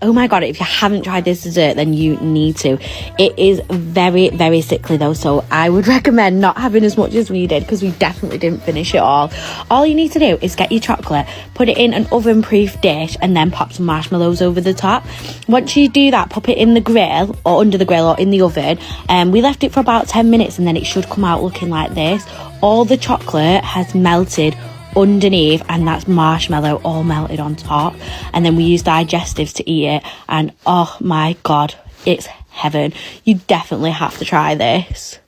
Oh my god, if you haven't tried this dessert, then you need to. It is very, very sickly though, so I would recommend not having as much as we did, because we definitely didn't finish it all. All you need to do is get your chocolate, put it in an oven-proof dish, and then pop some marshmallows over the top. Once you do that, pop it in the grill, or under the grill, or in the oven. We left it for about 10 minutes, and then it should come out looking like this. All the chocolate has melted underneath, and that's marshmallow all melted on top, and then we use digestives to eat it, and oh my god, it's heaven. You definitely have to try this.